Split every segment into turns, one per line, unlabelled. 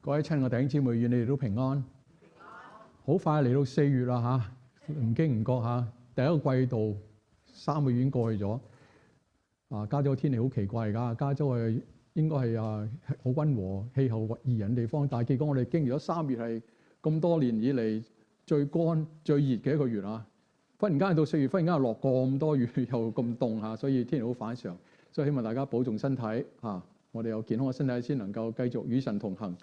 各位親愛弟兄姊妹，願你哋都平安。好快嚟到4月啦嚇，唔經唔覺嚇，第一個季度3個月已經過去咗。加州天氣好奇怪㗎，加州係應該係好溫和、氣候宜人地方，但係結果我哋經歷咗3月係咁多年以嚟最乾最熱嘅一個月啊！忽然間到4月，忽然間又落咁多雨，又咁凍嚇，所以天氣好反常。所以希望大家保重身體嚇，我哋有健康嘅身體先能夠繼續與神同行，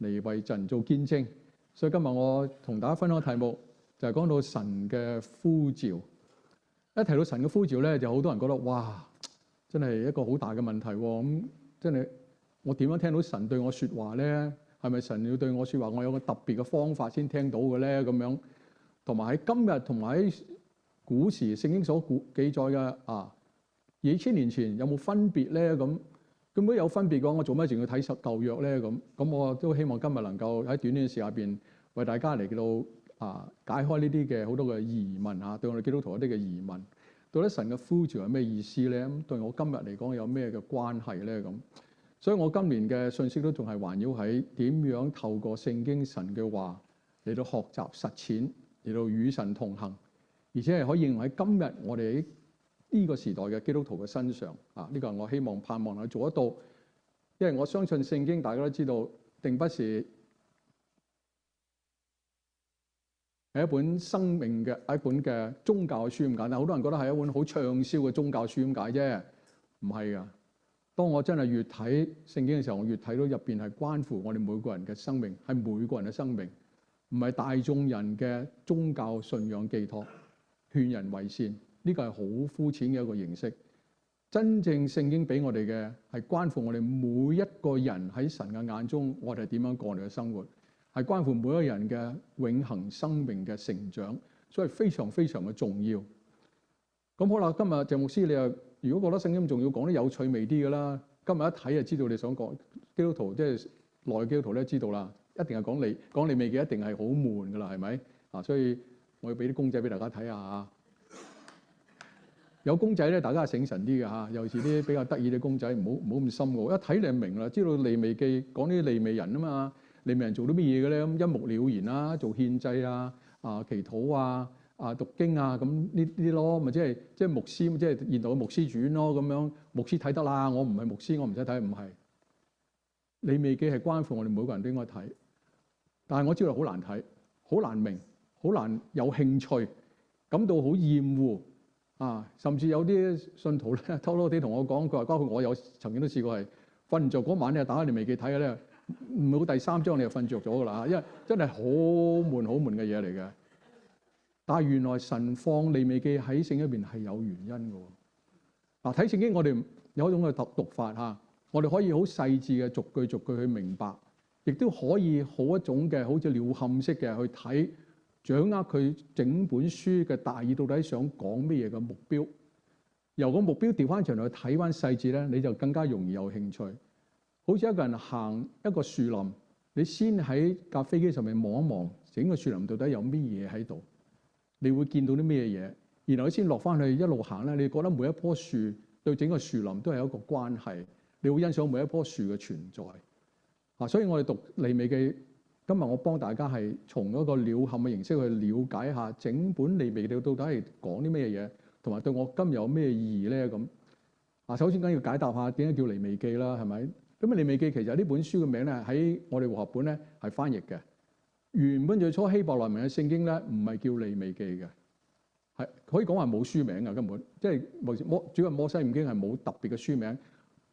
嚟為神做見證。所以今日我同大家分享嘅題目就係講到神嘅呼召。一提到神嘅呼召咧，就好多人覺得哇，真係一個好大嘅問題喎。咁真係我點樣聽到神對我説話咧？係咪神要對我説話？我有個特別嘅方法先聽到嘅咧？咁樣同埋喺今日同埋喺古時聖經所記載嘅2000年前有冇分別咧？咁如果有分別嘅話，我做咩仲要睇舊約咧？咁我都希望今日能夠喺短短嘅時間入邊為大家嚟到解開呢啲嘅好多嘅疑問嚇，對我哋基督徒一啲嘅疑問。到底神嘅呼召係咩意思咧？咁對我今日嚟講有咩嘅關係咧？咁所以我今年嘅信息都仲係環繞喺點樣透過聖經神嘅話嚟到學習實踐，嚟到與神同行，而且係可以應用喺今日我哋呢個時代嘅基督徒嘅身上呢個係我希望盼望能夠做得到，因為我相信聖經大家都知道，定不是係一本生命嘅一本嘅宗教書咁簡單。好多人覺得係一本好暢銷嘅宗教書咁解啫，唔係噶。當我真係越睇聖經嘅時候，我越睇到入邊係關乎我哋每個人嘅生命，係每個人嘅生命，唔係大眾人嘅宗教信仰寄託，勸人為善。呢個係好膚淺嘅一個形式。真正聖經俾我哋嘅係關乎我哋每一個人喺神嘅眼中，我哋係點樣過我哋嘅生活，係關乎每一個人嘅永恆生命嘅成長，所以非常非常嘅重要。咁好啦，今日鄭牧師你又如果覺得聖經仲要講啲有趣味啲嘅啦，今日一睇就知道你想講基督徒，即係內基督徒咧知道啦，一定係講利未記，一定係好悶噶啦，係咪所以我要俾啲公仔俾大家睇下嚇。有公仔咧，大家係醒神啲嘅嚇，尤其是啲比較得意啲公仔，唔好咁深奧。一睇你就明啦，知道利未記講啲利未人啊嘛，利未人做啲乜嘢嘅咧？咁一目了然啦，做獻祭祈禱讀經咁呢啲咯，咪即係牧師，即係現代嘅牧師傳咯咁樣。牧師睇得啦，我唔係牧師，我唔使睇，唔係。利未記係關乎我哋每個人都應該睇，但係我知道好難睇，好難明，好難有興趣，感到好厭惡。甚至有啲信徒咧偷偷地同我講，佢話包括我曾經都試過係瞓唔着嗰晚咧，打開利未記睇嘅咧，唔到第3章你就瞓着咗噶啦，因為真係好悶嘅嘢嚟嘅。但係原來神放利未記喺聖經入邊係有原因嘅。睇聖經我哋有一種嘅讀法我哋可以好細緻嘅逐句去明白，亦都可以好一種嘅好似鳥瞰式嘅去睇。掌握佢整本書嘅大意，到底想講咩嘢嘅目標，由個目標調翻轉嚟去睇翻細節咧，你就更加容易有興趣。好似一個人行一個樹林，你先喺架飛機上面望一望整個樹林到底有咩嘢喺度，你會見到啲咩嘢，然後你先落翻去一路行咧，你覺得每一棵樹對整個樹林都係有一個關係，你會欣賞每一棵樹嘅存在。所以我哋讀利未記。今日我幫大家係從一個鳥瞰嘅形式去了解下整本利未記到底係講啲咩嘢，同埋對我今日有咩意義咧咁。首先梗要解答下點解叫利未記啦，係咪？咁利未記其實呢本書嘅名咧喺我哋和合本咧係翻譯嘅。原本最初希伯來文嘅聖經咧唔係叫利未記嘅，係可以講話冇書名嘅根本，即係主要摩西五經係冇特別嘅書名。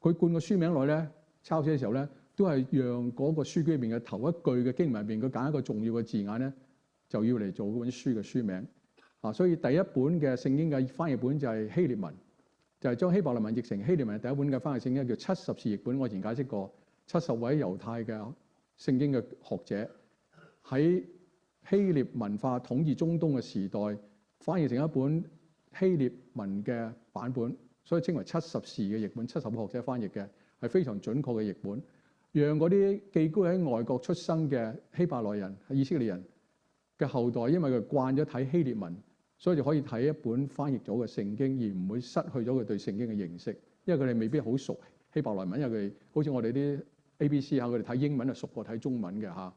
佢灌個書名落咧抄寫嘅時候咧，都係讓嗰個書卷入邊嘅頭一句嘅經文入邊，佢揀一個重要嘅字眼咧，就要嚟做嗰本書嘅書名。所以第一本嘅聖經嘅翻譯本就係希臘文，就係將希伯來文譯成希臘文。第一本嘅翻譯聖經叫70士譯本，我以前解釋過，70位猶太嘅聖經嘅學者喺希臘文化統治中東嘅時代，翻譯成一本希臘文嘅版本，所以稱為70士嘅譯本。70個學者翻譯嘅係非常準確嘅譯本。讓嗰啲寄居喺外國出生嘅希伯來人、以色列人嘅後代，因為佢慣咗睇希臘文，所以就可以睇一本翻譯咗嘅聖經，而唔會失去咗佢對聖經嘅認識。因為佢哋未必好熟希伯來文，因為佢哋好似我哋啲 ABC 嚇，佢哋睇英文就熟過睇中文嘅嚇，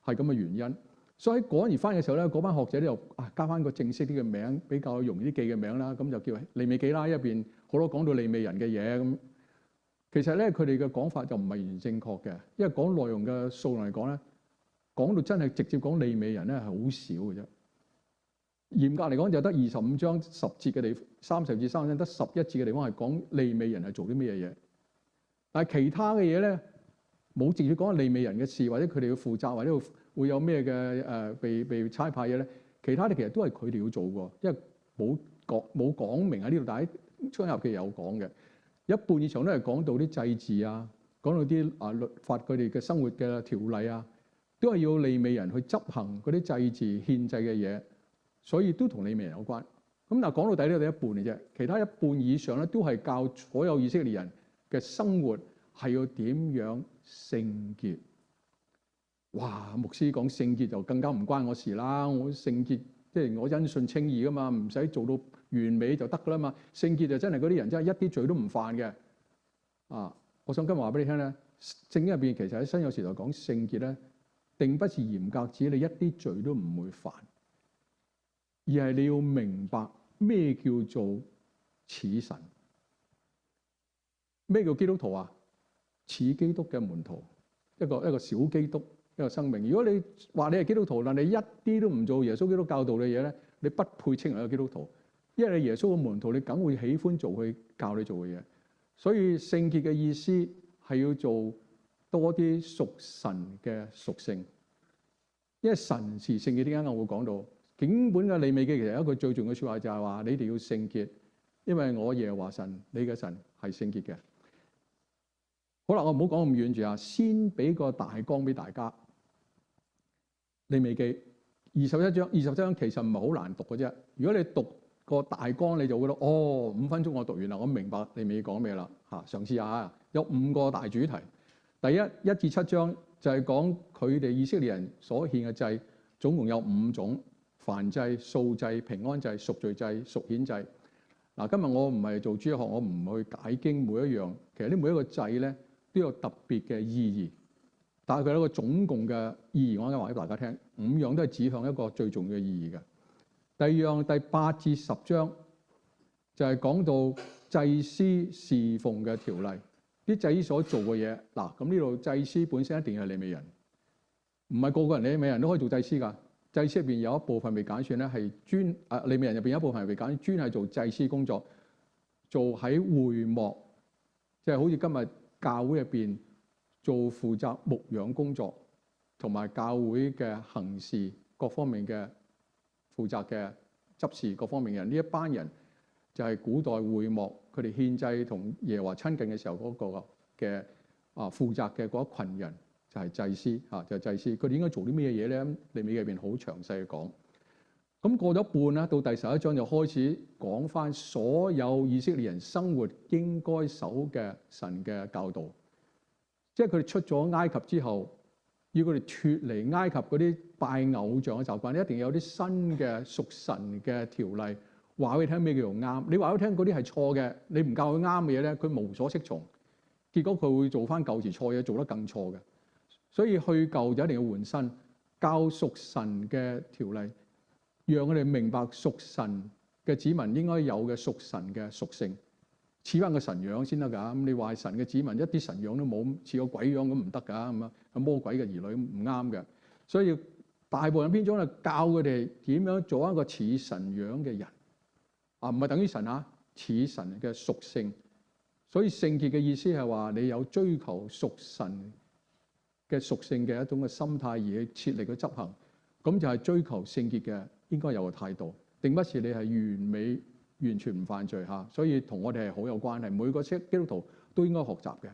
係咁嘅原因。所以喺嗰年翻嘅時候咧，嗰班學者咧又加翻個正式啲嘅名，比較容易啲記嘅名啦，咁就叫利未記啦。入邊好多講到利未人嘅嘢咁。其實咧，佢哋嘅講法就唔係完全正確嘅，因為講內容嘅數量嚟講咧，講到真係直接講利未人咧係好少嘅啫。嚴格嚟講就得25章10節嘅地方，30節3章得11節嘅地方係講利未人係做啲咩嘢。但係其他嘅嘢咧，冇直接講利未人嘅事，或者佢哋要負責，或者會有咩嘅被差派嘢咧。其他啲其實都係佢哋要做嘅，因為冇講明喺呢度，但係出入嘅有講嘅。一半以上都係講到啲祭祀啊，講到啲律法佢哋嘅生活嘅條例啊，都係要利未人去執行嗰啲祭祀獻祭嘅嘢，所以都同利未人有關。咁嗱，講到底呢度一半嚟啫，其他一半以上咧都係教所有以色列人嘅生活係要點樣聖潔。哇！牧師講聖潔就更加唔關我事啦，我聖潔即係我因信稱義噶嘛，唔使做到完美就得噶啦嘛。聖潔就真係嗰啲人真係一啲罪都唔犯嘅。我想今日話俾你聽咧，聖經入邊其實喺新約時代講聖潔咧，並不是嚴格指你一啲罪都唔會犯，而係你要明白咩叫做似神，咩叫基督徒啊？似基督嘅門徒，一個小基督。一個生命。如果你話你係基督徒，但你一啲都唔做耶穌基督教導嘅嘢咧，你不配稱為一個基督徒。因為你耶穌嘅門徒，你梗會喜歡做佢教你做嘅嘢。所以聖潔嘅意思係要做多啲屬神嘅屬性。因為神是聖潔，點解我會講到經本嘅利未記其實有一句最重要嘅説話就係話：你哋要聖潔，因為我耶和華神，你嘅神係聖潔嘅。好啦，我唔好講咁遠住啊，先俾個大綱俾大家。利未記21章其實唔係好難讀嘅啫。如果你讀個大綱，你就覺得5分鐘我讀完啦，我明白利未記講咩啦嚇。嘗試下，有5個大主題。第一1至7章就係講佢哋以色列人所獻嘅祭，總共有5種：燔祭、素祭、平安祭、贖罪祭、贖愆祭。嗱，今日我唔係做主日學，我唔去解經每一樣。其實呢每一個祭咧都有特別嘅意義。但係佢有一個總共嘅意義，我而家話俾大家聽，5樣都係指向一個最重要嘅意義嘅。第二樣第8至10章就係講到祭司侍奉嘅條例，啲祭司所做嘅嘢。嗱，咁呢度祭司本身一定係利未人，唔係個個人利未人都可以做祭司㗎。祭司入邊有一部分被揀選咧，係利未人入邊有一部分係被揀選，專係做祭司工作，做喺會幕，即係好似今日教會入邊。做負責牧養工作同埋教會嘅行事各方面嘅負責嘅執事各方面嘅人，呢一班人就係古代會幕佢哋獻祭同耶和華親近嘅時候嗰個嘅負責嘅嗰一群人，就係祭司嚇，就係祭司。佢哋應該做啲咩嘢咧？利未記入邊好詳細講。咁過咗一半啦，到第11章就開始講翻所有以色列人生活應該守嘅神嘅教導。即係佢哋出咗埃及之後，要佢哋脫離埃及嗰啲拜偶像嘅習慣，一定要有啲新嘅屬神嘅條例，話俾佢聽咩叫做啱。你話俾佢聽嗰啲係錯嘅，你唔教佢啱嘅嘢咧，佢無所適從，結果佢會做翻舊時錯嘢，做得更錯嘅。所以去舊就一定要換新，教屬神嘅條例，讓佢哋明白屬神嘅子民應該有嘅屬神嘅屬性。似翻個神樣先得㗎，咁你話神嘅子民一啲神樣都冇，似個鬼樣咁唔得㗎，咁啊魔鬼嘅兒女唔啱嘅。所以大部分篇章咧教佢哋點樣做一個似神樣嘅人，唔係等於神啊，似神嘅屬性。所以聖潔嘅意思係話你有追求屬神嘅屬性嘅一種嘅心態而去設力去執行，咁就係追求聖潔嘅應該有個態度，定不是你係完美。完全唔犯罪嚇，所以同我哋係好有關係。每個基督徒都應該學習嘅。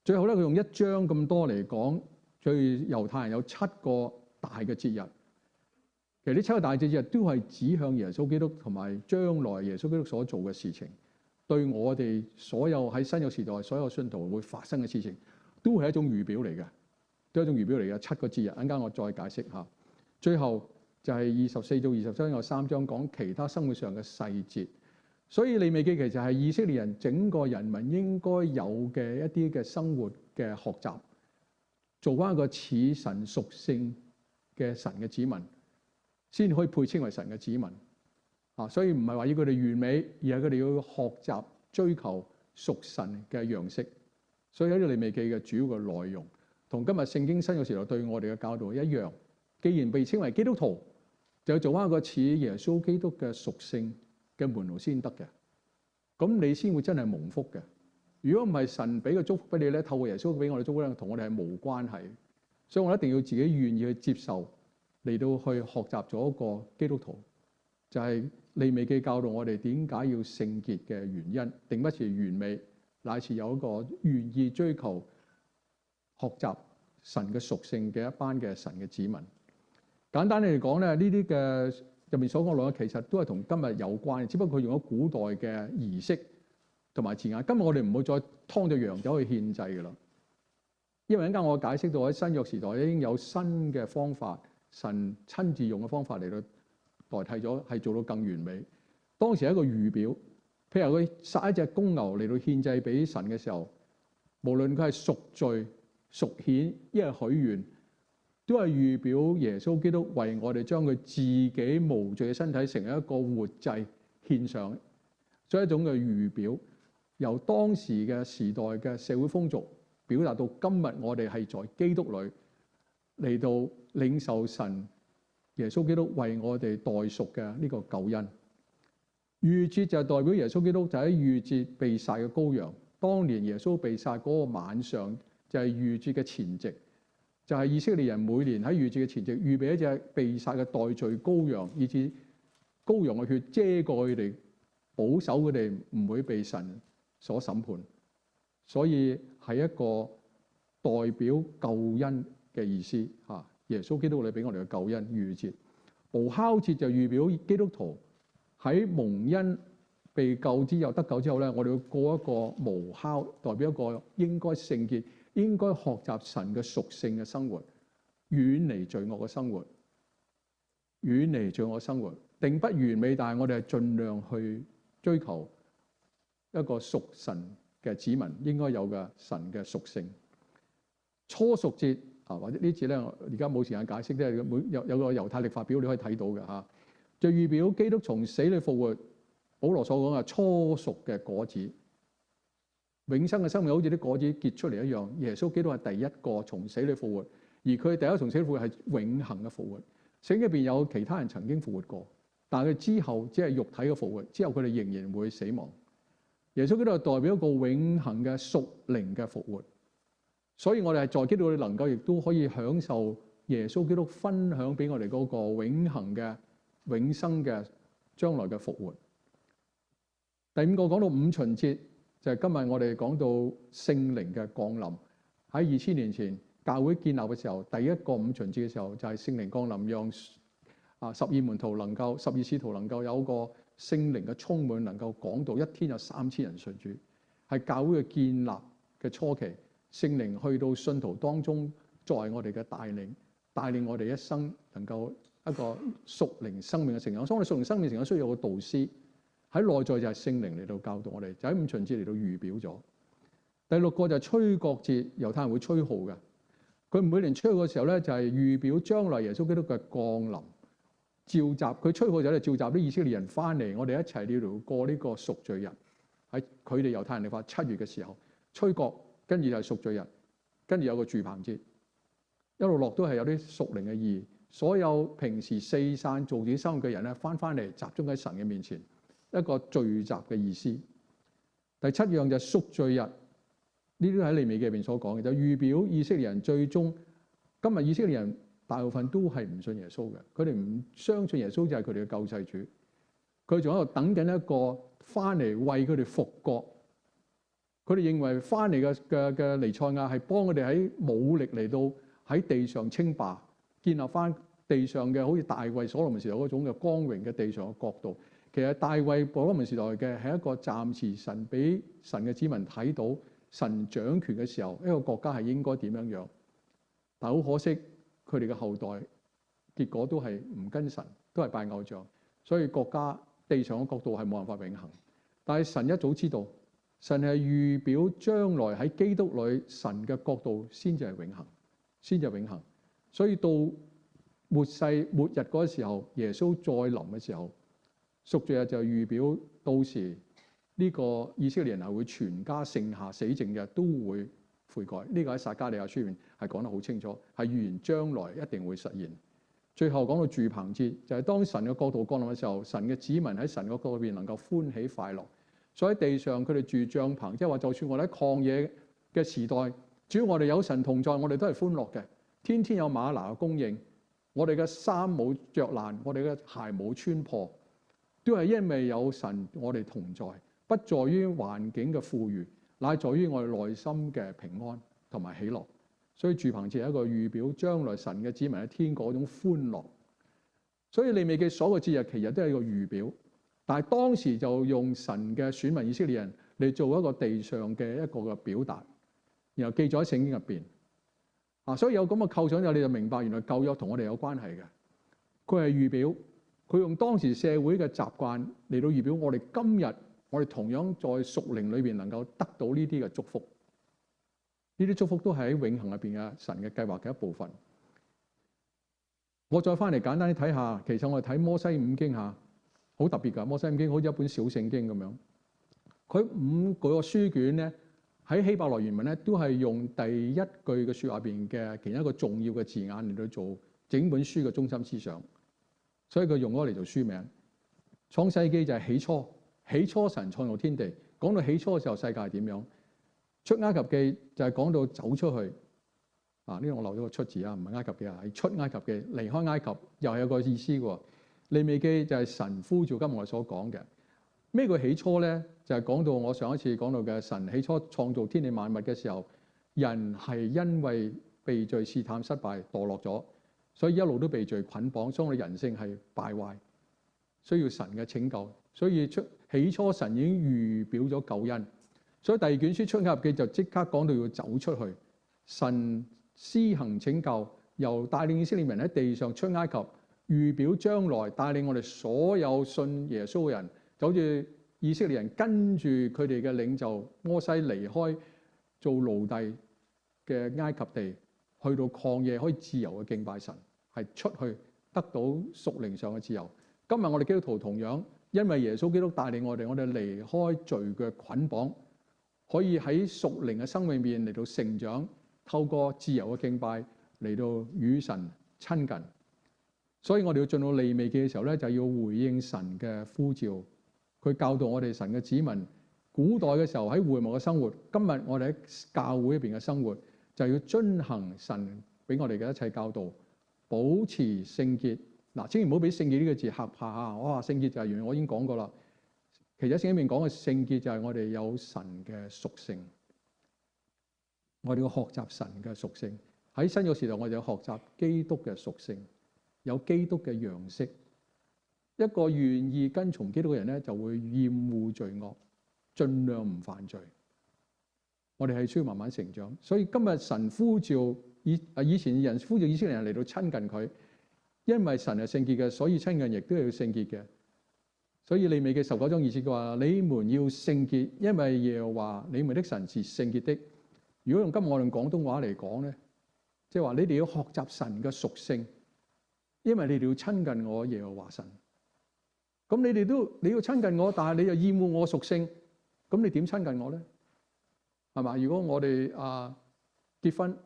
最後咧，佢用1章咁多嚟講，最猶太人有7個大嘅節日。其實呢7個大節日都係指向耶穌基督同埋將來耶穌基督所做嘅事情，對我哋所有喺新約時代所有信徒會發生嘅事情，都係一種預表嚟嘅，都係一種預表嚟嘅。7個節日，陣間我再解釋下。最後。就係24到27章有3章講其他生活上嘅細節，所以利未記其實係以色列人整個人民應該有嘅一啲嘅生活嘅學習，做翻一個似神屬性嘅神嘅子民，先可以配稱為神嘅子民。所以唔係話要佢哋完美，而係佢哋要學習追求屬神嘅樣式。所以喺利未記嘅主要嘅內容，同今日聖經新約時代對我哋嘅教導一樣。既然被稱為基督徒，就要做翻一個似耶穌基督嘅屬性嘅門徒先得嘅。咁你先會真係蒙福嘅。如果唔係神俾個祝福俾你咧，透過耶穌俾我哋祝福咧，同我哋係無關係。所以我一定要自己願意去接受，嚟到去學習咗一個基督徒，就係利未記教導我哋點解要聖潔嘅原因，定不是完美，乃是有一個願意追求學習神嘅屬性嘅一班嘅神嘅子民。簡單嚟講咧，呢啲嘅入面所講嘅內容其實都係同今日有關，只不過佢用咗古代嘅儀式同埋字眼。今日我哋唔會再劏隻羊走去獻祭㗎啦，因為一陣間我解釋到喺新約時代已經有新嘅方法，神親自用嘅方法嚟到代替咗，係做到更完美。當時係一個預表，譬如佢殺一隻公牛嚟到獻祭俾神嘅時候，無論佢係贖罪、贖愆，一係許願，都係預表耶穌基督為我哋將佢自己無罪嘅身體成為一個活祭獻上，作為一種嘅預表，由當時嘅時代嘅社會風俗表達到今日我哋係在基督裏嚟到領受神耶穌基督為我哋代贖嘅呢個救恩。逾節就代表耶穌基督就喺逾節被殺嘅羔羊。當年耶穌被殺嗰個晚上就係逾節嘅前夕，就係以色列人每年喺逾節嘅前夕預備一隻被殺嘅代罪羔羊，以致羔羊嘅血遮蓋佢哋，保守佢哋唔會被神所審判。所以係一個代表救恩嘅意思嚇。耶穌基督你俾我哋嘅救恩逾節。無酵節就預表基督徒喺蒙恩被救之後得救之後咧，我哋要過一個無酵，代表一個應該聖潔、應該學習神嘅屬性嘅生活，遠離罪惡嘅生活，遠離罪惡嘅生活，定不完美，但係我哋係盡量去追求一個屬神嘅子民應該有嘅神嘅屬性。初熟節或者呢節咧，而家冇時間解釋咧，有個猶太曆法表你可以睇到嘅嚇，就預表基督從死裏復活。保羅所講嘅初熟嘅果子，永生嘅生命好似啲果子結出嚟一樣。耶穌基督係第一個從死裏復活，而佢第一個從死裏復活係永恆嘅復活。聖經入邊有其他人曾經復活過，但係佢之後只係肉體嘅復活，之後佢哋仍然會死亡。耶穌基督係代表一個永恆嘅屬靈嘅復活，所以我哋係在基督裏能夠亦都可以享受耶穌基督分享俾我哋嗰個永恆嘅永生嘅將來嘅復活。第五個講到五旬節，就係今日我哋講到聖靈嘅降臨。喺2000年前教會建立嘅時候，第一個五旬節嘅時候就係聖靈降臨，讓12門徒能夠12使徒能夠有個聖靈嘅充滿，能夠講到一天有3000人信主，係教會嘅建立嘅初期。聖靈去到信徒當中，作為我哋嘅帶領我哋一生能夠一個屬靈生命嘅成長。所以我哋屬靈生命成長需要有個導師。喺內在就係聖靈嚟到教導我哋，就喺五旬節嚟到預表咗。第六個就係吹角節，猶太人會吹號嘅。佢每年吹號嘅時候咧，就係預表將來耶穌基督嘅降臨，召集佢吹號嘅時候咧，召集啲以色列人翻嚟，我哋一齊嚟到過呢個贖罪日。喺佢哋猶太人嚟話7月嘅時候吹角，跟住就係贖罪日，跟住有個住棚節，一路落都係有啲屬靈嘅意義。所有平時四散做自己生活嘅人咧，翻嚟集中喺神嘅面前。一個聚集嘅意思。第7樣就係贖罪日，呢啲喺利未記入邊所講嘅，就預表以色列人最終今日以色列人大部分都係唔信耶穌嘅，佢哋唔相信耶穌就係佢哋嘅救世主，佢仲喺度等緊一個翻嚟為佢哋復國。佢哋認為翻嚟嘅彌賽亞係幫佢哋喺武力嚟到喺地上稱霸，建立翻地上嘅好似大衛所羅門時代嗰種嘅光榮嘅地上嘅國度。其實大衛所羅門時代嘅係一個暫時神俾神嘅子民睇到神掌權嘅時候，一個國家係應該點樣樣。但好可惜，佢哋嘅後代結果都係唔跟神，都係拜偶像，所以國家地上嘅國度係冇辦法永恆。但係神一早知道，神係預表將來喺基督裏神嘅國度先至係永恆。先至永恆。所以到末世末日嗰時候，耶穌再臨嘅時候，贖罪日就預表到時呢個以色列人係會全家剩下死剩嘅都會悔改。呢個喺撒迦利亞書面係講得好清楚，係預言將來一定會實現。最後講到住棚節，就係當神嘅國度降臨嘅時候，神嘅子民喺神嘅國裏邊能夠歡喜快樂。所以喺地上佢哋住帳棚，即係話就算我哋喺曠野嘅時代，只要我哋有神同在，我哋都係歡樂嘅。天天有嗎哪嘅供應，我哋嘅衫冇着爛，我哋嘅鞋冇穿破，都係因為有神我哋同在，不在於環境嘅富裕，乃在於我哋內心嘅平安同埋喜樂。所以住棚節係一個預表將來神嘅子民喺天國嗰種歡樂。所以利未記所有嘅節日其實都係一個預表，但係當時就用神嘅選民以色列人嚟做一個地上嘅一個嘅表達，然後記咗喺聖經入邊。所以有咁嘅構想之後，你就明白原來舊約同我哋有關係嘅。佢係預表，佢用當時社會嘅習慣嚟到預表我哋今日，我哋同樣在屬靈裏邊能夠得到呢啲嘅祝福。呢啲祝福都係喺永恆入邊嘅神嘅計劃嘅一部分。我再翻嚟簡單啲睇下，其實我哋睇摩西五經嚇，好特別㗎。摩西五經好似一本小聖經咁樣。佢五個書卷咧，喺希伯來原文咧，都係用第一句嘅説話入邊嘅其中一個重要嘅字眼嚟到做整本書嘅中心思想，所以佢用咗嚟做書名。創世記就係起初，起初神創造天地。講到起初嘅時候，世界係點樣？出埃及記就係講到走出去，呢個我漏咗個出字啊，唔係埃及記啊，係出埃及記，離開埃及，又係有個意思嘅。利未記就係神呼召，今日我哋所講嘅。咩叫起初咧？就係講到我上一次講到嘅神起初創造天地萬物嘅時候，人係因為被罪試探失敗墮落咗，所以一路都被罪捆綁，所以我哋人性係敗壞，需要神嘅拯救。所以起初神已經預表咗救恩。所以第二卷書出埃及記就即刻講到要走出去，神施行拯救，由帶領以色列人喺地上出埃及，預表將來帶領我哋所有信耶穌嘅人，就好似以色列人跟住佢哋嘅領袖摩西離開做奴隸嘅埃及地，去到曠野可以自由嘅敬拜神，係出去得到屬靈上嘅自由。今日我哋基督徒同樣，因為耶穌基督帶領我哋離開罪嘅捆綁，可以喺屬靈嘅生命面嚟到成長，透過自由嘅敬拜嚟到與神親近。所以我哋要進到利未記嘅時候咧，就要回應神嘅呼召。佢教導我哋神嘅子民，古代嘅時候喺會幕嘅生活，今日我哋喺教會入邊嘅生活，就要遵行神俾我哋嘅一切教導，保持聖潔。嗱，千祈唔好俾聖潔呢個字嚇怕嚇。我話聖潔就係原來我已經講過啦。其實聖經入面講嘅聖潔就係我哋有神嘅屬性，我哋要學習神嘅屬性。喺新約時代，我哋要學習基督嘅屬性，有基督嘅樣式。一個願意跟從基督嘅人咧，就會厭惡罪惡，盡量唔犯罪。我哋係需要慢慢成長。所以今日神呼召以前人呼召以色列人嚟到親近佢，因為神係聖潔嘅，所以親近亦都係要聖潔嘅。所以利未記19章2節嘅話，你們要聖潔，因為耶和華你們的神是聖潔的。如果用今日我用廣東話嚟講咧，即係話你哋要學習神嘅屬性，因為你哋要親近我耶和華神。咁你要親近我，但係你又厭惡我屬性，咁你點親近我咧？係嘛？如果我哋結婚，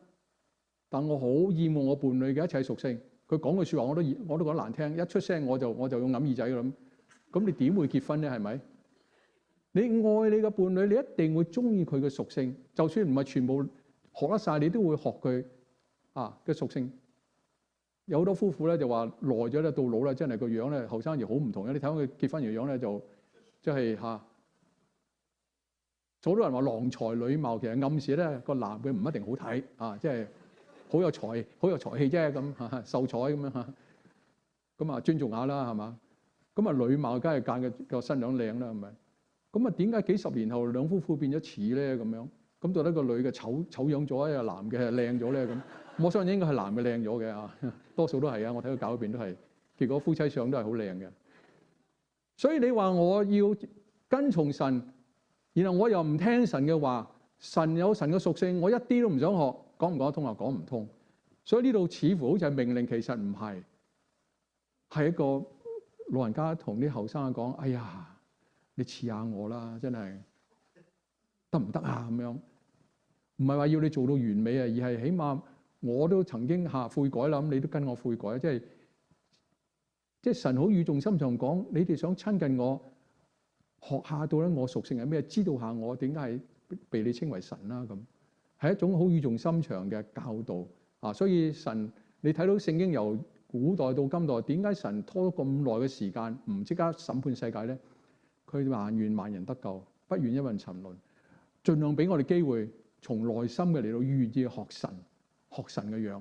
但我好厭惡我伴侶嘅一切屬性，佢講句説話我都覺得難聽，一出聲我就要揞耳仔㗎咁你點會結婚咧？係咪？你愛你嘅伴侶，你一定會中意佢嘅屬性，就算唔係全部學得晒，你都會學佢嘅屬性。有好多夫婦咧就話耐咗咧，到老咧真係個樣咧後生而好唔同嘅。你睇翻佢結婚嘅樣咧，就即係好多人話郎才女貌，其實暗示咧個男嘅唔一定好睇即係好有才氣啫咁秀才咁樣咁尊重下啦係嘛？咁女貌梗係揀個新娘靚啦係咪？咁點解幾十年後兩夫婦變咗似咧咁樣？咁到底個女嘅醜樣咗，一個男嘅係靚咗咧咁？我相信應該係男嘅靚咗嘅多數都係我睇到教嗰邊都係，結果夫妻相都係好靚嘅。所以你話我要跟從神，然後我又唔聽神嘅話，神有神嘅屬性，我一啲都唔想學，講唔講得通啊？講唔通。所以呢度似乎好似係命令，其實唔係，係一個老人家同啲後生講：哎呀，你賜下我啦，真係得唔得啊？咁樣唔係話要你做到完美啊，而係起碼我都曾經悔改啦，咁你都跟我悔改，即係神好語重心長講，你哋想親近我，學下到咧我屬性係咩，知道下我點解係被你稱為神啦，咁係一種好語重心長嘅教導啊！所以神，你睇到聖經由古代到今代，點解神拖咗咁耐嘅時間唔即刻審判世界咧？佢但願萬人得救，不願一人沉淪，盡量俾我哋機會，從內心嘅嚟到願意學神嘅樣。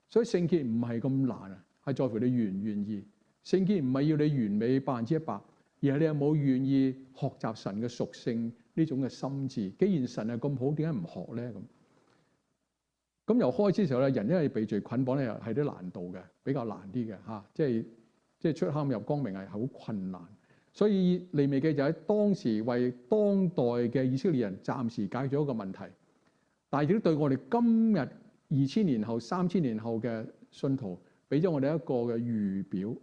所以聖潔唔係咁難啊，係在乎你願唔願意。聖潔唔係要你完美100%，而係你有冇願意學習神嘅屬性呢種嘅心智。既然神係咁好，點解唔學咧？咁由開始嘅時候咧，人因為被罪捆綁咧，係啲難度嘅，比較難啲嘅嚇，即係出黑暗入光明係好困難。所以利未記就喺當時為當代嘅以色列人暫時解決一個問題，但係亦都對我哋今日2000年後、3000年後嘅信徒，俾咗我哋一個嘅預表，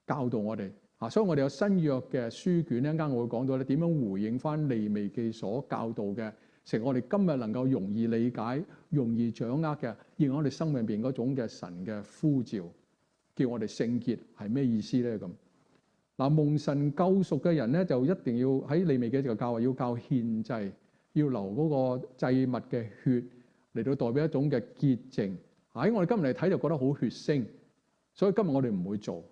教導我哋。所以我哋有新約嘅書卷，一陣間我會講到咧，點樣回應翻利未記所教導嘅，成我哋今日能夠容易理解、容易掌握嘅，應我哋生命入邊嗰種嘅神嘅呼召，叫我哋聖潔係咩意思咧？咁嗱，蒙神救贖嘅人咧，就一定要喺利未記就教話要教獻祭，要流嗰個祭物嘅血嚟到代表一種嘅潔淨。喺我哋今日嚟睇就覺得好血腥，所以今日我哋唔會做。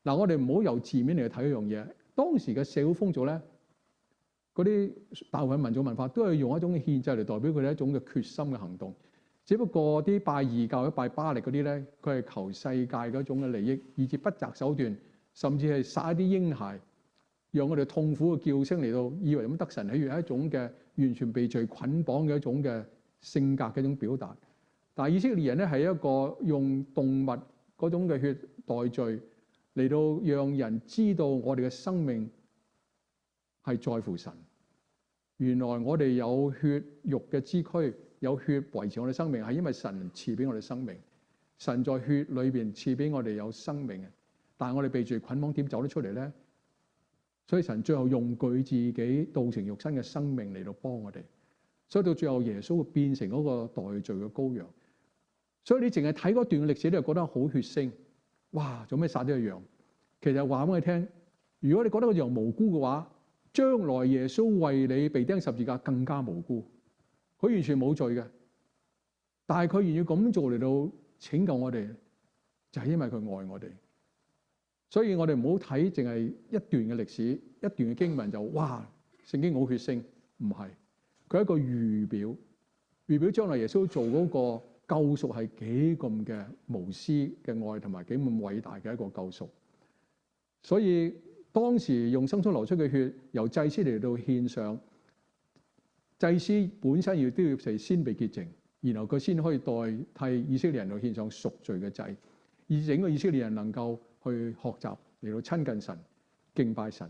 嗱，我哋唔好由字面嚟睇一樣嘢。當時嘅社會風俗咧，嗰啲大部分民族文化都係用一種嘅獻祭嚟代表佢哋一種嘅決心嘅行動。只不過啲拜異教、拜巴力嗰啲咧，佢係求世界嗰種嘅利益，以至不擇手段，甚至係殺一啲嬰孩，讓我哋痛苦嘅叫聲嚟到，以為咁得神喜悅，係一種嘅完全被罪捆綁嘅一種嘅性格嘅一種表達。但係以色列人咧係一個用動物嗰種嘅血代罪。嚟到讓人知道我哋嘅生命係在乎神。原來我哋有血肉嘅肢軀，有血維持我哋生命，係因為神賜俾我哋生命。神在血裏邊賜俾我哋有生命嘅，但係我哋被罪捆綁，點走得出嚟咧？所以神最後用佢自己道成肉身嘅生命嚟到幫我哋。所以到最後耶穌會變成嗰個代罪嘅羔羊。所以你淨係睇嗰段歷史，你就覺得好血腥。哇！做咩殺咗個羊？其實話俾你聽，如果你覺得個羊無辜嘅話，將來耶穌為你被釘十字架更加無辜。佢完全冇罪嘅，但係佢願意咁做嚟到拯救我哋，就係因為佢愛我哋。所以我哋唔好睇淨係一段嘅歷史、一段嘅經文就哇，聖經好血腥。唔係，佢係一個預表，預表將來耶穌做嗰個救贖係幾咁嘅無私嘅愛，同埋幾咁偉大嘅一個救贖。所以當時用生出流出嘅血，由祭司嚟到獻上，祭司本身要都要先被潔淨，然後佢先可以代替以色列人嚟獻上贖罪嘅祭，而整個以色列人能夠去學習嚟到親近神、敬拜神。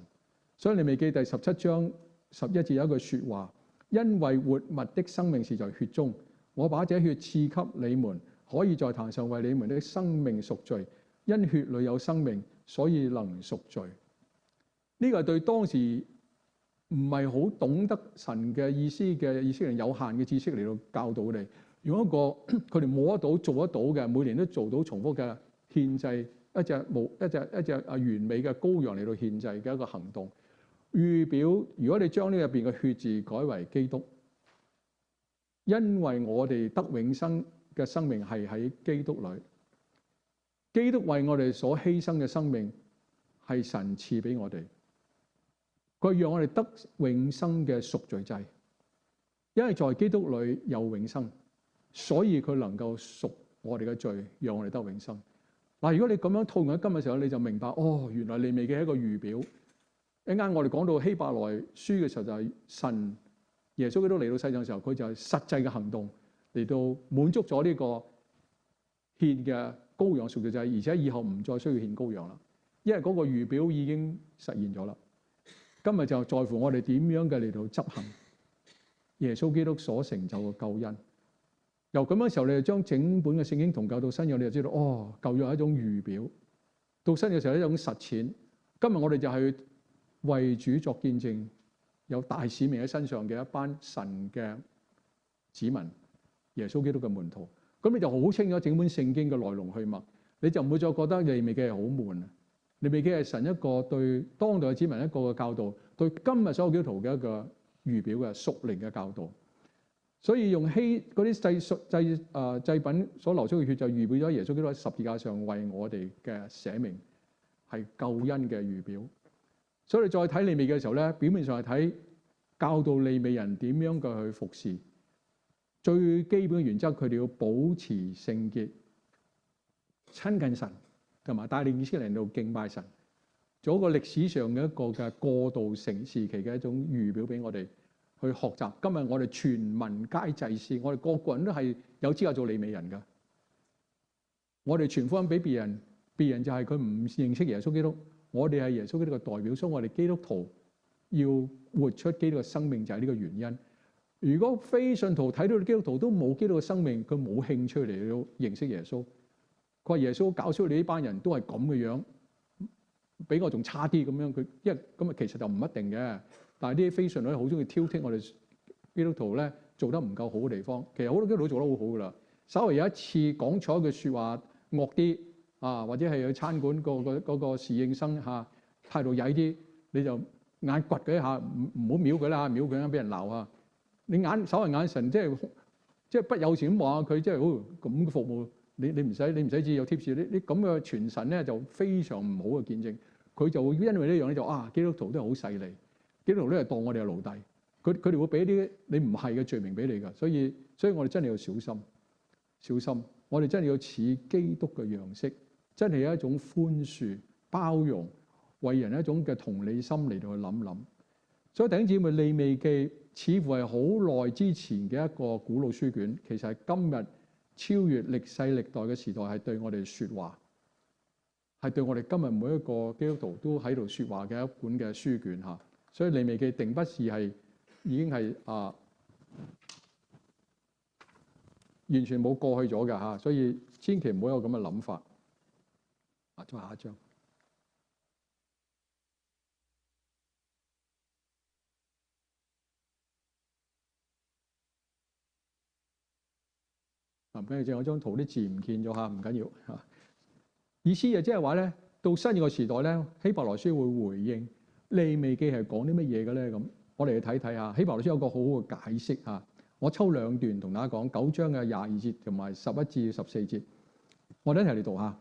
所以利未記第17章11節有一句説話：因為活物的生命是在血中。我把這血賜給你們，可以在壇上為你們的生命贖罪。因血裏有生命，所以能贖罪。呢個係對當時唔係好懂得神嘅意思嘅以色列人有限嘅知識嚟到教導佢哋，用一個佢哋摸得到、做得到嘅，每年都做到重複嘅獻祭一隻完美嘅羔羊嚟到獻祭嘅一個行動。預表如果你將呢入邊嘅血字改為基督。因為我哋得永生嘅生命係喺基督裏，基督為我哋所犧牲嘅生命係神賜俾我哋，佢讓我哋得永生嘅贖罪祭。因為在基督裏有永生，所以佢能夠贖我哋嘅罪，讓我哋得永生。嗱，如果你咁樣套用喺今日嘅時候，你就明白哦，原來利未記係一個預表。一陣間我哋講到希伯來書嘅時候，就係神。耶穌基督嚟到世上嘅時候，佢就係實際嘅行動嚟到滿足咗呢個獻嘅羔羊贖罪祭，而且以後唔再需要獻羔羊啦，因為嗰個預表已經實現咗啦。今日就在乎我哋點樣嘅嚟到執行耶穌基督所成就嘅救恩。由咁嘅時候，你就將整本嘅聖經同舊到新約，你就知道舊約係一種預表，到新約嘅時候係一種實踐。今日我哋就係為主作見證，有大使命喺身上嘅一班神嘅子民，耶穌基督嘅門徒。咁你就好清楚整本聖經嘅來龍去脈，你就唔會再覺得利未記係好悶。利未記係神一個對當代嘅子民一個嘅教導，對今日所有基督徒嘅一個預表嘅屬靈嘅教導。所以用嗰啲祭品所流出嘅血，就預表咗耶穌基督喺十字架上為我哋嘅捨命，係救恩嘅預表。所以你再睇利未記嘅時候咧，表面上係睇教導利未人點樣嘅去服侍，最基本嘅原則，佢哋要保持聖潔、親近神，同埋帶領以色列人到敬拜神，做一個歷史上嘅一個嘅過渡時期嘅一種預表俾我哋去學習。今日我哋全民皆祭司，我哋個個人都係有資格做利未人㗎。我哋傳福音俾別人，別人就係佢唔認識耶穌基督，我哋係耶穌基督嘅代表，所以我哋基督徒要活出基督嘅生命，就係呢個原因。如果非信徒睇到基督徒都冇基督嘅生命，佢冇興趣嚟到認識耶穌。佢話耶穌搞出你呢班人都係咁嘅樣，比我仲差啲咁樣。佢因為咁啊，其實就唔一定嘅。但係啲非信徒好中意挑剔我哋基督徒咧做得唔夠好嘅地方。其實好多基督徒做得好好噶啦，稍微有一次講錯一句説話惡啲啊，或者係去餐館嗰個侍應生態度曳啲，你就眼掘佢一下，唔好瞄佢啦，瞄佢俾人鬧啊！你稍為眼神即係不友善咁望下佢，即係咁嘅服務，你唔使知有 tips。你咁嘅傳神咧就非常唔好嘅見證。佢就會因為呢樣咧就基督徒都係好勢利，基督徒都係當我哋係奴隸。佢哋會俾啲你唔係嘅罪名俾你㗎。所以我哋真係要小心。我哋真係要似基督嘅樣式，真係有一種寬恕、包容、為人一種嘅同理心嚟到去諗。所以弟兄姊妹，利未記似乎係好耐之前嘅一個古老書卷，其實係今日超越歷世歷代嘅時代，係對我哋説話，係對我哋今日每一個基督徒都喺度説話嘅一本嘅書卷嚇。所以利未記定不是係已經係完全冇過去咗嘅嚇，所以千祈唔好有咁嘅諗法。再下一章。唔緊要，正我張圖啲字唔見咗嚇，唔緊要嚇。意思就即係話咧，到新約時代咧，希伯來書會回應利未記係講啲乜嘢嘅咧？咁我哋去睇睇下希伯來書有個好好嘅解釋嚇。我抽兩段同大家講，9章嘅22節同埋11至14節，我哋一齊嚟讀下。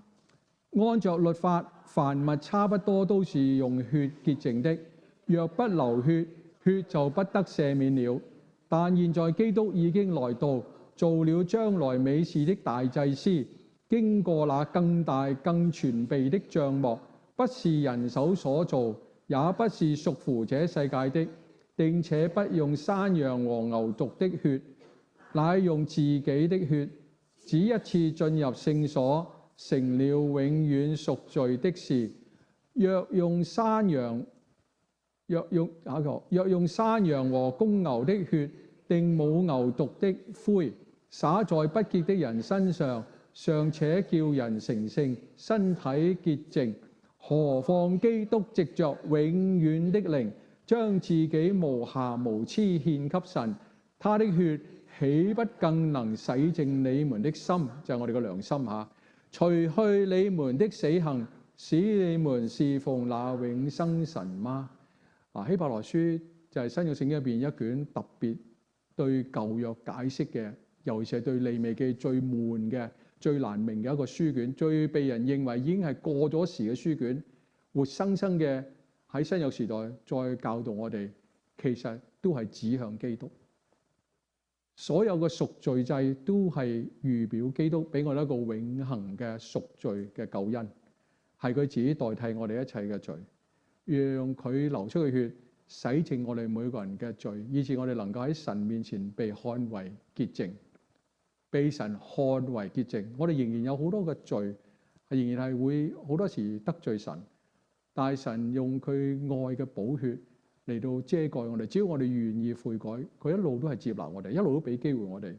按着律法，凡物差不多都是用血潔淨的，若不流血，血就不得赦免了。但現在基督已經來到，做了將來美事的大祭司，經過那更大更全備的帳幕，不是人手所造，也不是屬乎這世界的，並且不用山羊和牛犢的血，乃用自己的血，只一次進入聖所，成了永遠贖罪的事。若用山羊和公牛的血，定母牛犢的灰，灑在不潔的人身上，尚且叫人成聖，身體潔淨，何況基督藉着永遠的靈，將自己無瑕無疵獻給神，他的血豈不更能洗淨你們的心？就係我哋嘅良心嚇，除去你們的死行，使你們侍奉那永生神嗎？希伯來書就係新約聖經入邊一卷特別對舊約解釋嘅，尤其是係對利未記最悶嘅、最難明嘅一個書卷，最被人認為已經係過咗時嘅書卷，活生生嘅喺新約時代再教導我哋，其實都係指向基督。所有嘅贖罪祭都係預表基督俾我哋一個永恆嘅贖罪嘅救恩，係佢自己代替我哋一切嘅罪，讓佢流出嘅血洗淨我哋每個人嘅罪，以致我哋能夠喺神面前被看為潔淨，被神看為潔淨。我哋仍然有好多嘅罪，仍然係會好多時得罪神，但係神用佢愛嘅寶血嚟到遮蓋我哋。只要我哋願意悔改，佢一路都係接納我哋，一路都俾機會我哋。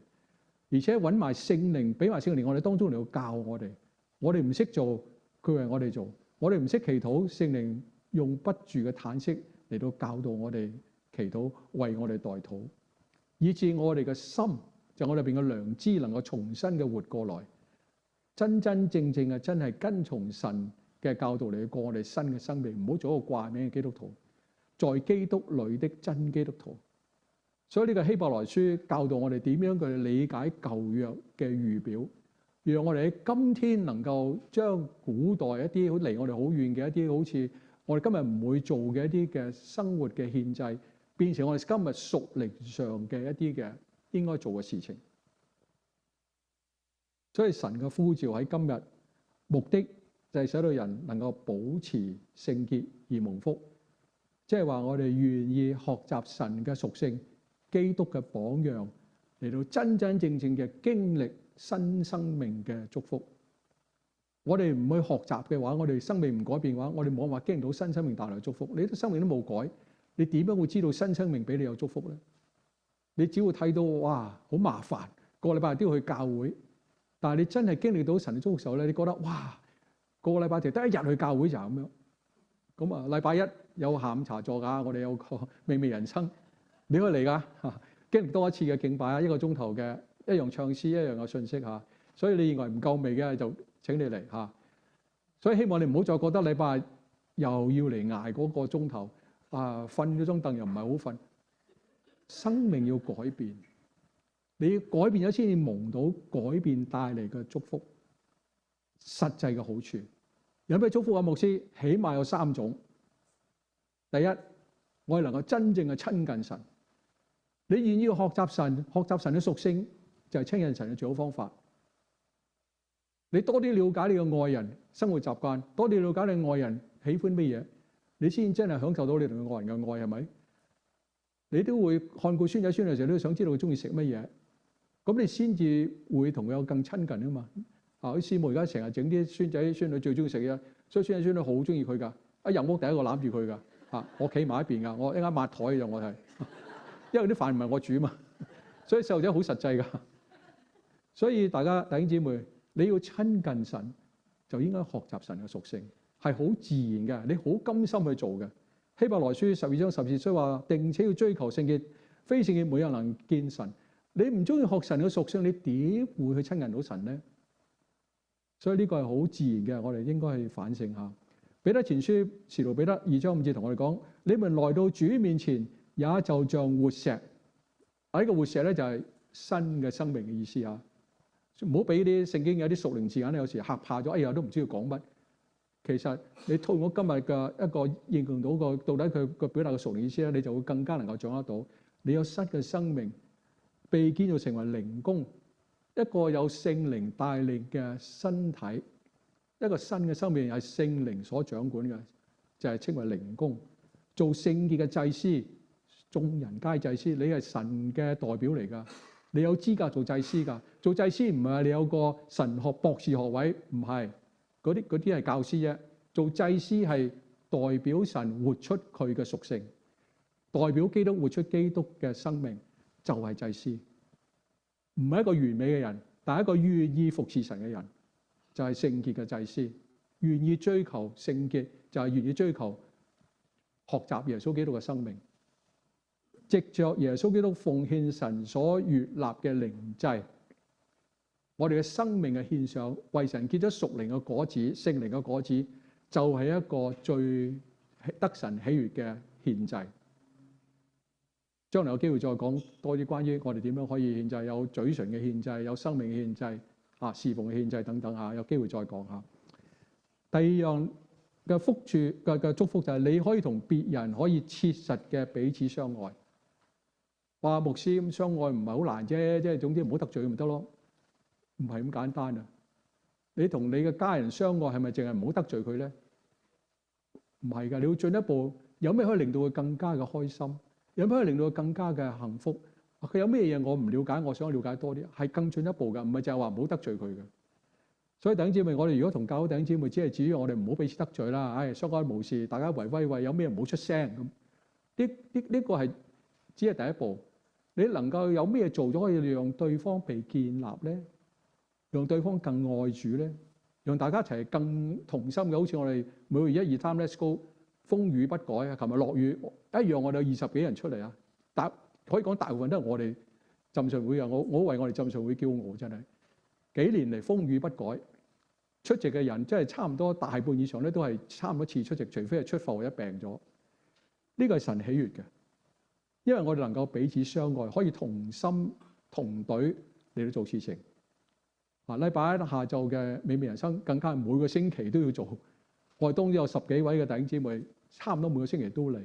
而且揾埋聖靈，俾埋聖靈我哋當中嚟到教我哋。我哋唔識做，佢為我哋做；我哋唔識祈禱，聖靈用不住嘅嘆息嚟到教導我哋祈禱，為我哋代禱，以致我哋嘅心就我哋邊嘅良知能夠重新嘅活過來，真真正正嘅真係跟從神嘅教導嚟過我哋新嘅生命，唔好做一個掛名嘅基督徒，在基督裏的真基督徒。所以呢個希伯來書教導我哋點樣去理解舊約嘅預表，讓我哋喺今天能夠將古代一啲好離我哋好遠嘅一啲好似我哋今日唔會做嘅一啲嘅生活嘅獻祭，變成我哋今日屬靈上嘅一啲嘅應該做嘅事情。所以神嘅呼召喺今日，目的就係使到人能夠保持聖潔而蒙福，即係話我哋願意學習神嘅屬性、基督嘅榜樣，嚟到真真正正嘅經歷新生命嘅祝福。我哋唔去學習嘅話，我哋生命唔改變嘅話，我哋冇辦法經歷到新生命帶來祝福。你啲生命都冇改，你點樣會知道新生命俾你有祝福咧？你只會睇到哇，好麻煩，個禮拜都要去教會。但係你真係經歷到神嘅祝福嘅時候咧，你覺得哇，個禮拜就得一日去教會就咁樣。咁啊，禮拜一有下午茶座㗎，我哋有個美味人生，你可以嚟㗎。經歷多一次嘅敬拜啊，1個鐘頭嘅一樣唱詩，一樣嘅信息嚇。所以你認為唔夠味嘅就請你嚟嚇。所以希望你唔好再覺得禮拜又要嚟捱嗰個鐘頭啊，瞓嗰張凳又唔係好瞓。生命要改變。你要改變咗先至蒙到改變帶嚟嘅祝福，實際嘅好處。有咩祝福啊？牧師起碼有3種。第一，我哋能夠真正嘅親近神。你願意學習神，學習神嘅屬性，就係親近神嘅最好方法。你多啲了解你嘅愛人生活習慣，多啲了解你愛人喜歡乜嘢，你先真係享受到你同佢愛人嘅愛，係咪？你都會看顧孫仔孫女嘅時候，都想知道佢中意食乜嘢。咁你先至會同佢有更親近啊嘛！啲師母而家成日整啲孫仔孫女最中意食嘅，所以孫仔孫女好中意佢㗎。一入屋第一個攬住佢㗎。我企埋一邊㗎，我一陣間抹台嘅我係，因為啲飯唔係我煮嘛，所以細路仔好實際㗎。所以大家弟兄姊妹，你要親近神，就應該學習神嘅屬性，係好自然嘅，你好甘心去做嘅。希伯來書12章14節話：並且要追求聖潔，非聖潔沒有人能見神。你唔中意學神嘅屬性，你點會去親近到神咧？所以呢個係好自然嘅，我哋應該去反省下。彼得前書使徒彼得2章5節同我哋講：你們來到主面前，也就像活石。呢個活石咧就係新嘅生命嘅意思啊！唔好俾啲聖經有啲屬靈字眼咧，有時嚇怕咗，哎呀都唔知要講乜。其實你透過今日嘅一個應用到個到底佢個表達嘅屬靈意思咧，你就會更加能夠掌握到你有新嘅生命。被建造成為靈宮，一個有聖靈帶領嘅身體，一個新嘅生命係聖靈所掌管嘅，就係稱為靈宮。做聖潔嘅祭司，眾人皆祭司，你係神嘅代表嚟㗎，你有資格做祭司㗎。做祭司唔係話你有個神學博士學位，唔係，嗰啲係教師啫。做祭司係代表神活出佢嘅屬性，代表基督活出基督嘅生命。就係祭司，唔係一個完美嘅人，但係一個願意服侍神嘅人，就係聖潔嘅祭司。願意追求聖潔，就係願意追求學習耶穌基督嘅生命，藉着耶穌基督奉獻神所悅納嘅靈祭，我哋嘅生命嘅獻上，為神結咗屬靈嘅果子、聖靈嘅果子，就係一個最得神喜悅嘅獻祭。將來有機會再講多啲關於我哋點樣可以獻祭，有嘴唇嘅獻祭，有生命嘅獻祭，侍奉嘅獻祭等等嚇，有機會再講下。第二樣嘅福處嘅祝福就係你可以同別人可以切實嘅彼此相愛。話牧師咁相愛唔係好難啫，即係總之唔好得罪佢咪得咯，唔係咁簡單啊！你同你嘅家人相愛係咪淨係唔好得罪佢咧？唔係㗎，你要進一步，有咩可以令到佢更加嘅開心？有咩可以令到佢更加嘅幸福？佢有咩嘢我唔了解，我想了解多啲，係更進一步㗎，唔係就係話唔好得罪佢嘅。所以弟兄姊妹，我哋如果同教會弟兄姊妹，只係至於我哋唔好彼此得罪啦，相安無事，大家圍威喂，有咩唔好出聲咁。呢個係只係第一步。你能夠有咩做咗可以讓對方被建立咧？讓對方更愛主咧？讓大家一齊更同心嘅，好似我哋每個月1、2、3 Let's Go， 風雨不改啊！琴日落雨一樣，我哋有20幾人出嚟啊！可以講大部分都係我哋浸信會啊！我為我哋浸信會驕傲，真係幾年嚟風雨不改，出席嘅人真係差唔多大半以上咧，都係差唔多次出席，除非係出埠或者病咗。呢個係神喜悅嘅，因為我哋能夠彼此相愛，可以同心同隊嚟到做事情。禮拜一下晝嘅美味人生更加係每個星期都要做。我哋當中有10幾位嘅弟兄姊妹，差唔多每個星期都嚟。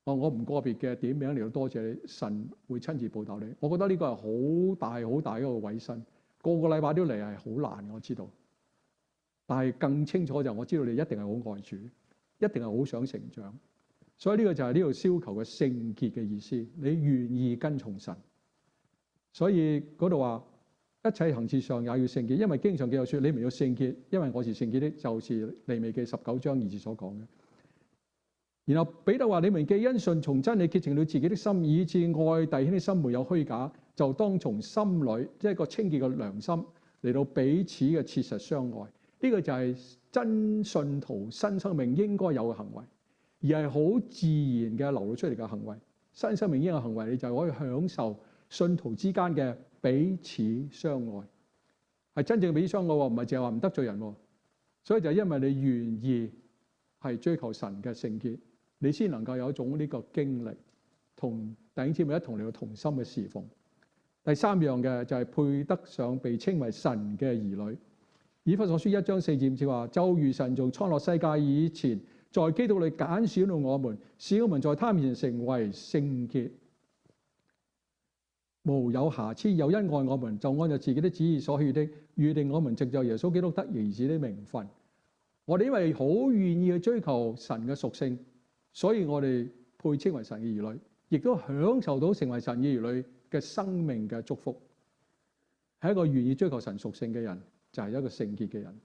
我唔個別嘅點名嚟到多謝你，神會親自報答你。我覺得呢個係好大好大一個委身，個個禮拜都嚟係好難，我知道。但係更清楚就我知道你一定係好愛主，一定係好想成長。所以呢個就係呢度燒求嘅聖潔嘅意思。你願意跟從神，所以嗰度話一切行事上也要聖潔，因為經常記有說你們要聖潔，因為我是聖潔的，就是利未記19章2節所講嘅。然後彼得話：你們既因信從真理潔淨了自己的心，以致愛弟兄的心沒有虛假，就當從心裏即係一個清潔嘅良心嚟到彼此嘅切實相愛。呢個就係真信徒新生命應該有嘅行為，而係好自然嘅流露出嚟嘅行為。新生命應有嘅行為，你就可以享受信徒之間嘅彼此相愛，係真正嘅彼此相愛，唔係淨係話唔得罪人。所以就係因為你願意係追求神嘅聖潔，你先能夠有一種呢個經歷，同弟兄姊妹一同嚟到同心嘅侍奉。第3樣嘅就係配得上被稱為神嘅兒女。以弗所書1章4節至話：就如神從創立世界以前，在基督裏揀選了我們，使我們在他面前成為聖潔，無有瑕疵，又因愛我們，就按照自己的旨意所喜悅的，預定我們藉着耶穌基督得兒子的名分。我哋因為好願意去追求神嘅屬性，所以我哋配稱為神嘅兒女，亦都享受到成為神嘅兒女嘅生命嘅祝福。係一個願意追求神屬性嘅人，就係一個聖潔嘅人。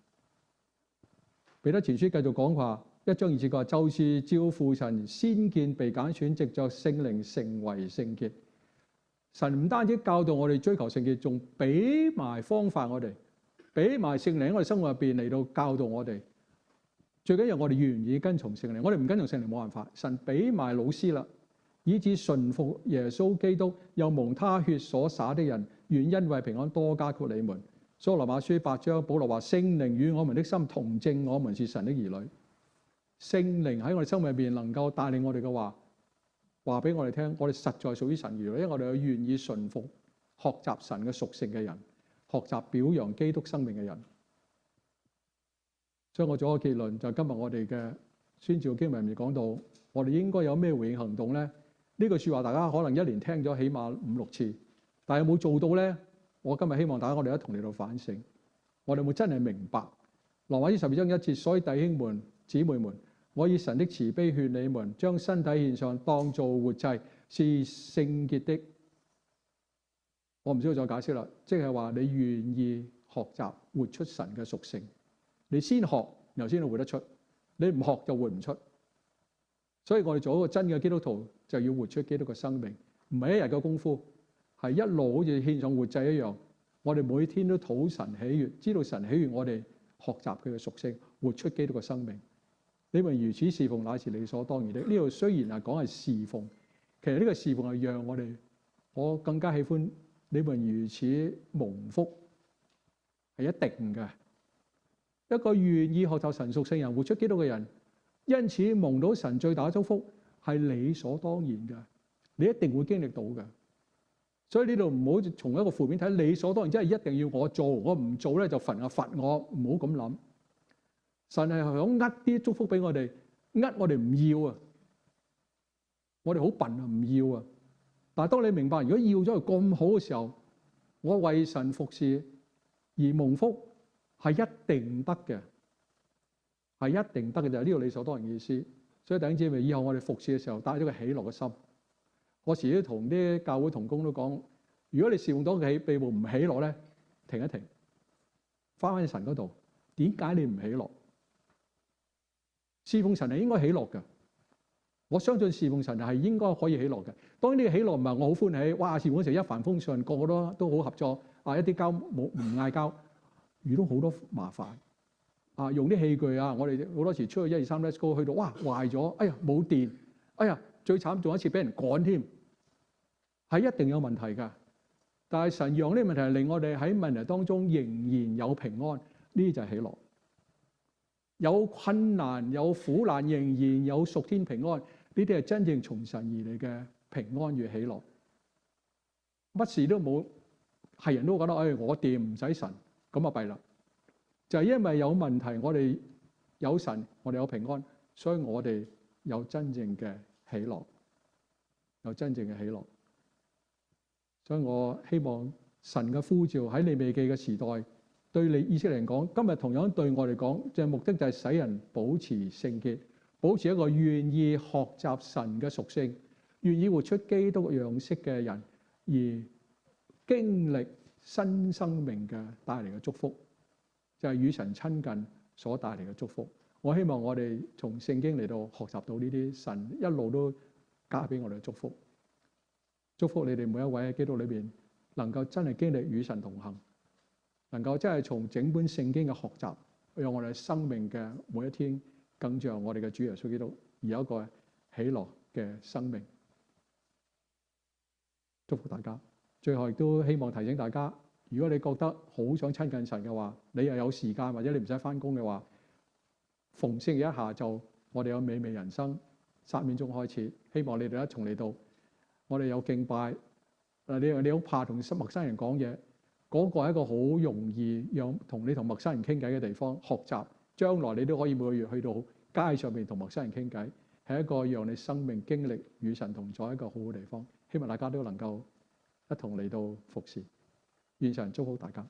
彼得前書繼續講話1章2節話：就是照父神先見被揀選，藉着聖靈成為聖潔。神唔單止教導我哋追求聖潔，仲俾埋方法我哋，俾埋聖靈喺我哋生活入邊嚟到教導我哋。最緊要我哋願意跟從聖靈，我哋唔跟從聖靈冇辦法。神俾埋老師啦，以致順服耶穌基督，又蒙他血所灑的人，願恩惠平安多加給你們。所以羅馬書8章保羅話：聖靈與我們的心同證，我們是神的兒女。聖靈喺我哋生命入邊能夠帶領我哋嘅話俾我哋聽，我哋實在屬於神兒女，因為我哋有願意順服、學習神嘅屬性嘅人，學習表揚基督生命嘅人。所以我做一個結論，就係今日我哋嘅宣召經文入面講到，我哋應該有咩回應行動咧？呢句説話大家可能一年聽咗起碼5、6次，但係有冇做到咧？我今日希望大家我哋一同嚟到反省，我哋有冇真係明白羅馬書12章1節？所以弟兄們、姊妹們，我以神的慈悲勸你們，將身體獻上，當做活祭，是聖潔的。我唔需要再解釋啦，即係話你願意學習活出神嘅屬性，你先學，然後先會活得出。你唔學就活唔出。所以我哋做一個真嘅基督徒，就要活出基督嘅生命，唔係一日嘅功夫，係一路好似獻上活祭一樣。我哋每天都討神喜悅，知道神喜悅我哋學習佢嘅屬性，活出基督嘅生命。你們如此侍奉，乃是理所當然的。呢度雖然係講係侍奉，其實呢個侍奉係讓我更加喜歡你們如此蒙福，係一定嘅。一個願意學習神屬性人，活出基督嘅人，因此蒙到神最大嘅祝福係理所當然嘅，你一定會經歷到嘅。所以呢度唔好從一個負面睇，理所當然，即係一定要我做，我唔做咧就罰我，唔好咁諗。神係想呃啲祝福俾我哋，呃我哋唔要啊！我哋好笨啊，唔要啊！但係當你明白，如果要咗佢咁好嘅時候，我為神服侍而蒙福係一定得嘅，係一定得嘅，就係呢個理所當然嘅意思。所以弟兄姊妹，以後我哋服侍嘅時候帶咗個喜樂嘅心。我時都同啲教會同工都講，如果你侍奉到佢被唔喜樂咧，停一停，翻返去神嗰度，點解你唔喜樂？侍奉神係應該喜樂嘅，我相信侍奉神係應該可以喜樂嘅。當然呢個喜樂唔係我好歡喜，哇！侍奉嗰時一帆風順，個個都好合作，一啲交冇唔嗌交，遇到好多麻煩。用啲器具我哋好多時出去1、2、3 Let's go 去到，哇壞咗，哎呀冇電，哎呀最慘仲有一次俾人趕添，係一定有問題㗎。但係神讓呢個問題令我哋喺問題當中仍然有平安，呢啲就係喜樂。有困難有苦難，仍然有屬天平安，呢啲係真正從神而嚟嘅平安與喜樂。乜事都冇，係人都覺得我掂唔使神，咁啊弊啦。就係因為有問題，我哋有神，我哋有平安，所以我哋有真正嘅喜樂，有真正嘅喜樂。所以我希望神嘅呼召喺利未記嘅時代，對你以色列人講，今日同樣對我嚟講，就係目的就係使人保持聖潔，保持一個願意學習神嘅屬性，願意活出基督樣式嘅人，而經歷新生命嘅帶嚟嘅祝福，就係與神親近所帶嚟嘅祝福。我希望我哋從聖經嚟到學習到呢啲神一路都加俾我哋嘅祝福。祝福你哋每一位喺基督裏邊能夠真係經歷與神同行，能夠真係從整本聖經嘅學習，讓我哋生命嘅每一天更像我哋嘅主耶穌基督，而有一個喜樂嘅生命。祝福大家。最後亦都希望提醒大家，如果你覺得好想親近神嘅話，你又有時間或者你唔使返工嘅話，逢星期一下晝我哋有美味人生3點鐘開始，希望你哋一同嚟到。我哋有敬拜，你好怕同陌生人講嘢，嗰個係一個好容易讓你同陌生人傾偈嘅地方。學習將來你都可以每個月去到街上面同陌生人傾偈，係一個讓你生命經歷與神同在一個好嘅地方。希望大家都能夠一同嚟到服侍，願神祝福大家。